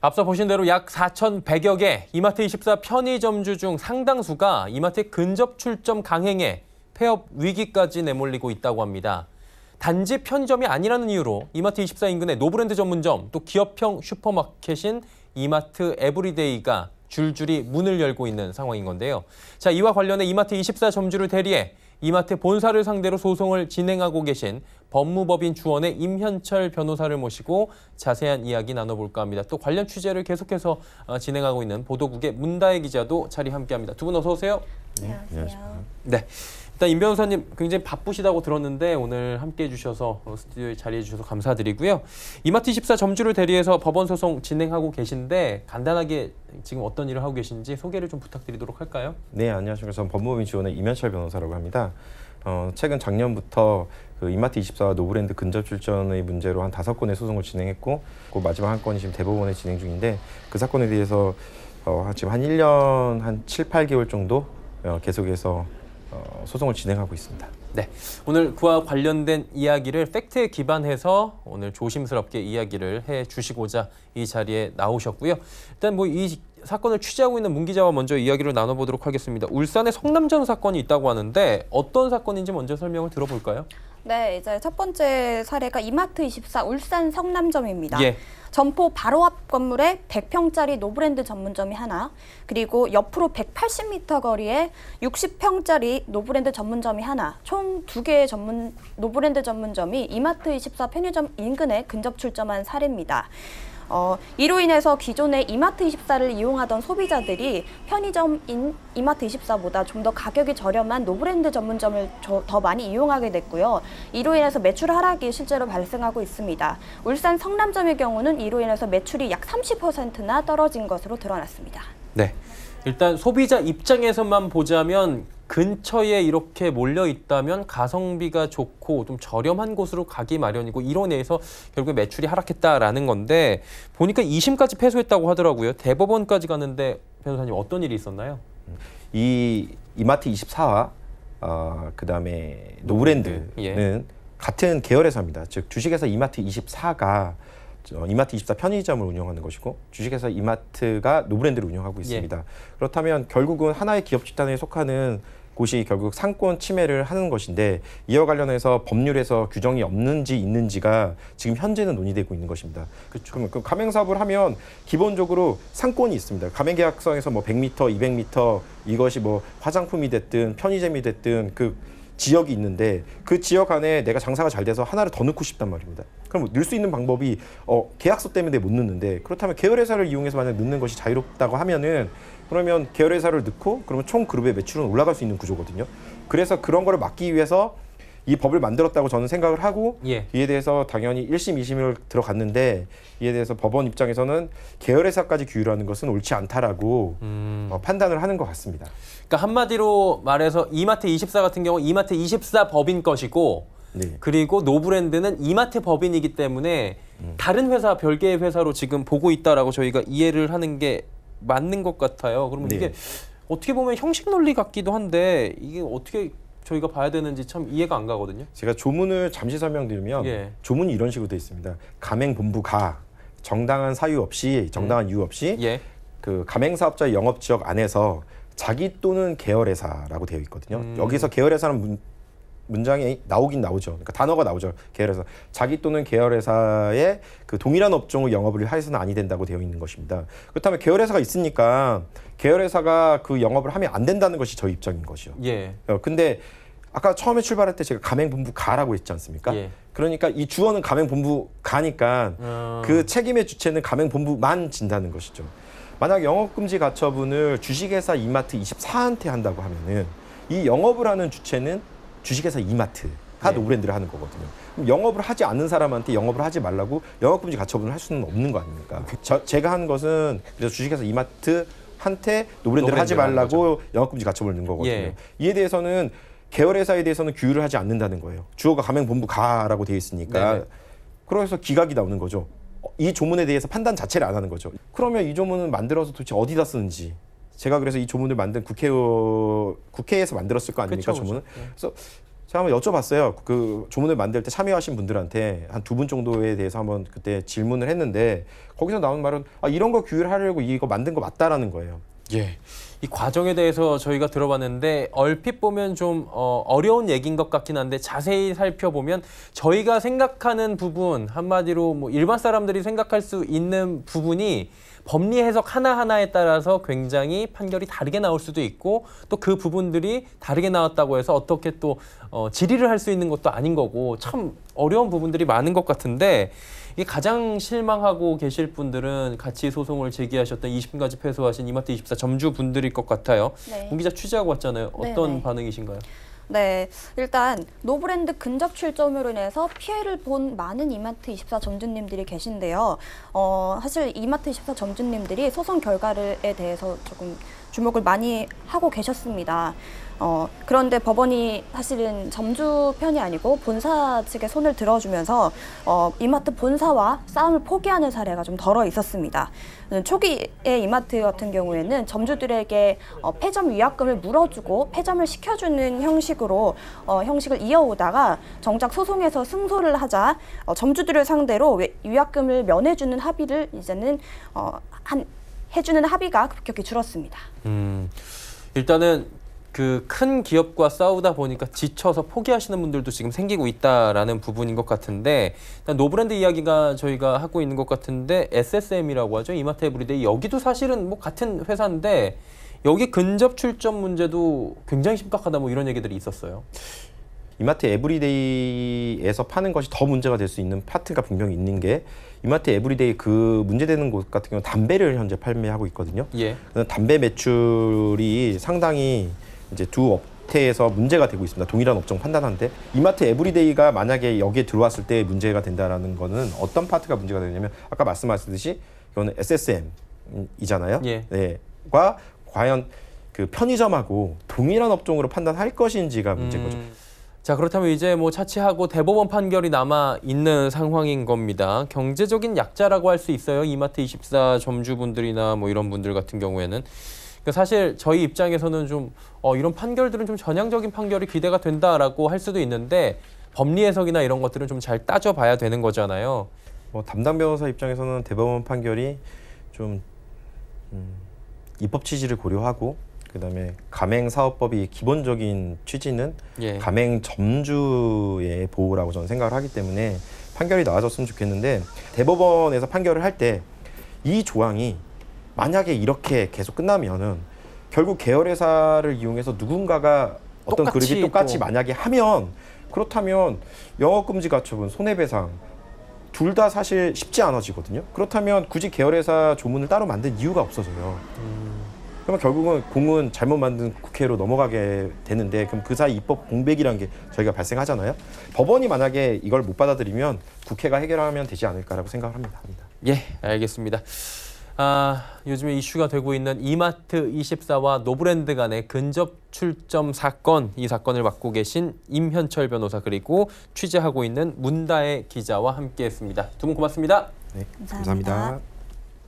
앞서 보신 대로 약 4,100여 개 이마트24 편의점주 중 상당수가 이마트의 근접 출점 강행에 폐업 위기까지 내몰리고 있다고 합니다. 단지 편의점이 아니라는 이유로 이마트24 인근의 노브랜드 전문점, 또 기업형 슈퍼마켓인 이마트 에브리데이가 줄줄이 문을 열고 있는 상황인 건데요. 자, 이와 관련해 이마트24 점주를 대리해 이마트 본사를 상대로 소송을 진행하고 계신 법무법인 주원의 임현철 변호사를 모시고 자세한 이야기 나눠볼까 합니다. 또 관련 취재를 계속해서 진행하고 있는 보도국의 문다혜 기자도 자리 함께합니다. 두 분 어서 오세요. 안녕하세요. 네. 일단 임 변호사님 굉장히 바쁘시다고 들었는데 오늘 함께해 주셔서 스튜디오에 자리해 주셔서 감사드리고요. 이마트24 점주를 대리해서 법원 소송 진행하고 계신데 간단하게 지금 어떤 일을 하고 계신지 소개를 좀 부탁드리도록 할까요? 네, 안녕하십니까. 저는 법무법인 지원의 임현철 변호사라고 합니다. 최근 작년부터 그 이마트24 노브랜드 근접 출전의 문제로 한 5건의 소송을 진행했고 그 마지막 한 건이 지금 대법원에 진행 중인데 그 사건에 대해서 지금 한 1년 한 7, 8개월 정도 계속해서 소송을 진행하고 있습니다. 네, 오늘 그와 관련된 이야기를 팩트에 기반해서 오늘 조심스럽게 이야기를 해주시고자 이 자리에 나오셨고요. 일단 뭐 이 사건을 취재하고 있는 문 기자와 먼저 이야기를 나눠보도록 하겠습니다. 울산에 성남점 사건이 있다고 하는데 어떤 사건인지 먼저 설명을 들어볼까요? 네, 이제 첫 번째 사례가 이마트24 울산 성남점입니다. 예. 점포 바로 앞 건물에 100평짜리 노브랜드 전문점이 하나, 그리고 옆으로 180m 거리에 60평짜리 노브랜드 전문점이 하나, 총 2개의 노브랜드 전문점이 이마트24 편의점 인근에 근접 출점한 사례입니다. 이로 인해서 기존의 이마트24를 이용하던 소비자들이 편의점인 이마트24보다 좀 더 가격이 저렴한 노브랜드 전문점을 더 많이 이용하게 됐고요. 이로 인해서 매출 하락이 실제로 발생하고 있습니다. 울산 성남점의 경우는 이로 인해서 매출이 약 30%나 떨어진 것으로 드러났습니다. 네, 일단 소비자 입장에서만 보자면 근처에 이렇게 몰려 있다면 가성비가 좋고 좀 저렴한 곳으로 가기 마련이고 이로 인해서 결국 매출이 하락했다라는 건데 보니까 2심까지 패소했다고 하더라고요. 대법원까지 갔는데 변호사님 어떤 일이 있었나요? 이 이마트24와 그다음에 노브랜드는 예. 같은 계열회사입니다. 즉 주식회사 이마트24가 이마트24 편의점을 운영하는 것이고 주식회사 이마트가 노브랜드를 운영하고 있습니다. 예. 그렇다면 결국은 하나의 기업 집단에 속하는 곳이 결국 상권 침해를 하는 것인데 이와 관련해서 법률에서 규정이 없는지 있는지가 지금 현재는 논의되고 있는 것입니다. 그렇죠. 그러면 그 가맹 사업을 하면 기본적으로 상권이 있습니다. 가맹 계약서에서 뭐 100m, 200m 이것이 뭐 화장품이 됐든 편의점이 됐든 그 지역이 있는데 그 지역 안에 내가 장사가 잘 돼서 하나를 더 넣고 싶단 말입니다. 그럼 넣을 수 있는 방법이 계약서 때문에 못 넣는데 그렇다면 계열회사를 이용해서 만약 넣는 것이 자유롭다고 하면은 그러면 계열회사를 넣고 그러면 총 그룹의 매출은 올라갈 수 있는 구조거든요. 그래서 그런 거를 막기 위해서 이 법을 만들었다고 저는 생각을 하고 예. 이에 대해서 당연히 1심, 2심을 들어갔는데 이에 대해서 법원 입장에서는 계열회사까지 규율하는 것은 옳지 않다라고 판단을 하는 것 같습니다. 그러니까 한마디로 말해서 이마트24 같은 경우 이마트24 법인 것이고 네. 그리고 노브랜드는 이마트 법인이기 때문에 다른 회사, 별개의 회사로 지금 보고 있다라고 저희가 이해를 하는 게 맞는 것 같아요. 그러면 네. 이게 어떻게 보면 형식 논리 같기도 한데 이게 어떻게 저희가 봐야 되는지 참 이해가 안 가거든요. 제가 조문을 잠시 설명드리면 예. 조문이 이런 식으로 되어 있습니다. 가맹본부가 정당한 사유 없이 정당한 이유 없이 예. 그 가맹사업자의 영업지역 안에서 자기 또는 계열회사라고 되어 있거든요. 여기서 계열회사는 문장이 나오긴 나오죠. 그러니까 단어가 나오죠. 계열회사. 자기 또는 계열회사의 그 동일한 업종을 영업을 해서는 아니 된다고 되어 있는 것입니다. 그렇다면 계열회사가 있으니까 계열회사가 그 영업을 하면 안 된다는 것이 저희 입장인 것이죠. 예. 근데 아까 처음에 출발할 때 제가 가맹본부가라고 했지 않습니까? 예. 그러니까 이 주어는 가맹본부가니까 그 책임의 주체는 가맹본부만 진다는 것이죠. 만약 영업금지 가처분을 주식회사 이마트24한테 한다고 하면은 이 영업을 하는 주체는 주식회사 이마트가 네. 노브랜드를 하는 거거든요. 그럼 영업을 하지 않는 사람한테 영업을 하지 말라고 영업금지 가처분을 할 수는 없는 거 아닙니까? 제가 한 것은 그래서 주식회사 이마트한테 노브랜드를 하지 말라고 영업금지 가처분을 넣은 거거든요. 예. 이에 대해서는 계열회사에 대해서는 규율을 하지 않는다는 거예요. 주어가 가맹본부가라고 되어 있으니까. 네네. 그래서 기각이 나오는 거죠. 이 조문에 대해서 판단 자체를 안 하는 거죠. 그러면 이 조문은 만들어서 도대체 어디다 쓰는지. 제가 그래서 이 조문을 만든 국회에서 만들었을 거 아닙니까? 그쵸, 조문은. 그쵸. 네. 그래서 제가 한번 여쭤봤어요. 그 조문을 만들 때 참여하신 분들한테 한 2분 정도에 대해서 한번 그때 질문을 했는데 거기서 나온 말은 이런 거 규율하려고 이거 만든 거 맞다라는 거예요. 예. 이 과정에 대해서 저희가 들어봤는데 얼핏 보면 좀 어려운 얘기인 것 같긴 한데 자세히 살펴보면 저희가 생각하는 부분, 한마디로 뭐 일반 사람들이 생각할 수 있는 부분이 법리 해석 하나하나에 따라서 굉장히 판결이 다르게 나올 수도 있고 또 그 부분들이 다르게 나왔다고 해서 어떻게 또 질의를 할 수 있는 것도 아닌 거고 참 어려운 부분들이 많은 것 같은데 이게 가장 실망하고 계실 분들은 같이 소송을 제기하셨던 20분까지 패소하신 이마트24 점주분들일 것 같아요. 네. 문 기자 취재하고 왔잖아요. 어떤 네네. 반응이신가요? 네, 일단 노브랜드 근접 출점으로 인해서 피해를 본 많은 이마트24 점주님들이 계신데요. 사실 이마트24 점주님들이 소송 결과에 대해서 조금 주목을 많이 하고 계셨습니다. 그런데 법원이 사실은 점주 편이 아니고 본사 측에 손을 들어주면서 이마트 본사와 싸움을 포기하는 사례가 좀 덜어 있었습니다. 초기에 이마트 같은 경우에는 점주들에게 폐점 위약금을 물어주고 폐점을 시켜주는 형식을 이어오다가 정작 소송에서 승소를 하자 점주들을 상대로 위약금을 면해주는 합의를 이제는 해주는 합의가 급격히 줄었습니다. 일단은 그 큰 기업과 싸우다 보니까 지쳐서 포기하시는 분들도 지금 생기고 있다라는 부분인 것 같은데 일단 노브랜드 이야기가 저희가 하고 있는 것 같은데 SSM이라고 하죠. 이마트 에브리데이 여기도 사실은 뭐 같은 회사인데 여기 근접 출점 문제도 굉장히 심각하다 뭐 이런 얘기들이 있었어요. 이마트 에브리데이에서 파는 것이 더 문제가 될 수 있는 파트가 분명히 있는 게 이마트 에브리데이 그 문제되는 곳 같은 경우는 담배를 현재 판매하고 있거든요. 예. 담배 매출이 상당히 이제 두 업태에서 문제가 되고 있습니다. 동일한 업종 판단하는데 이마트 에브리데이가 만약에 여기에 들어왔을 때 문제가 된다라는 거는 어떤 파트가 문제가 되냐면 아까 말씀하셨듯이 이거는 SSM이잖아요. 예. 네.과 과연 그 편의점하고 동일한 업종으로 판단할 것인지가 문제인 거죠. 자, 그렇다면 이제 뭐 차치하고 대법원 판결이 남아 있는 상황인 겁니다. 경제적인 약자라고 할 수 있어요. 이마트24 점주분들이나 뭐 이런 분들 같은 경우에는. 그러니까 사실 저희 입장에서는 좀 이런 판결들은 좀 전향적인 판결이 기대가 된다라고 할 수도 있는데 법리 해석이나 이런 것들은 좀 잘 따져봐야 되는 거잖아요. 뭐 담당 변호사 입장에서는 대법원 판결이 좀 입법 취지를 고려하고 그다음에 가맹사업법이 기본적인 취지는 예. 가맹 점주의 보호라고 저는 생각을 하기 때문에 판결이 나와줬으면 좋겠는데 대법원에서 판결을 할 때 이 조항이 만약에 이렇게 계속 끝나면은 결국 계열회사를 이용해서 누군가가 어떤 그룹이 똑같이 만약에 하면 그렇다면 영업금지 가처분, 손해배상 둘 다 사실 쉽지 않아지거든요. 그렇다면 굳이 계열회사 조문을 따로 만든 이유가 없어져요. 그러면 결국은 공은 잘못 만든 국회로 넘어가게 되는데 그럼 그 사이 입법 공백이라는 게 저희가 발생하잖아요. 법원이 만약에 이걸 못 받아들이면 국회가 해결하면 되지 않을까라고 생각을 합니다. 예, 알겠습니다. 요즘에 이슈가 되고 있는 이마트24와 노브랜드 간의 근접 출점 사건, 이 사건을 맡고 계신 임현철 변호사 그리고 취재하고 있는 문다혜 기자와 함께했습니다. 두 분 고맙습니다. 네, 감사합니다. 감사합니다.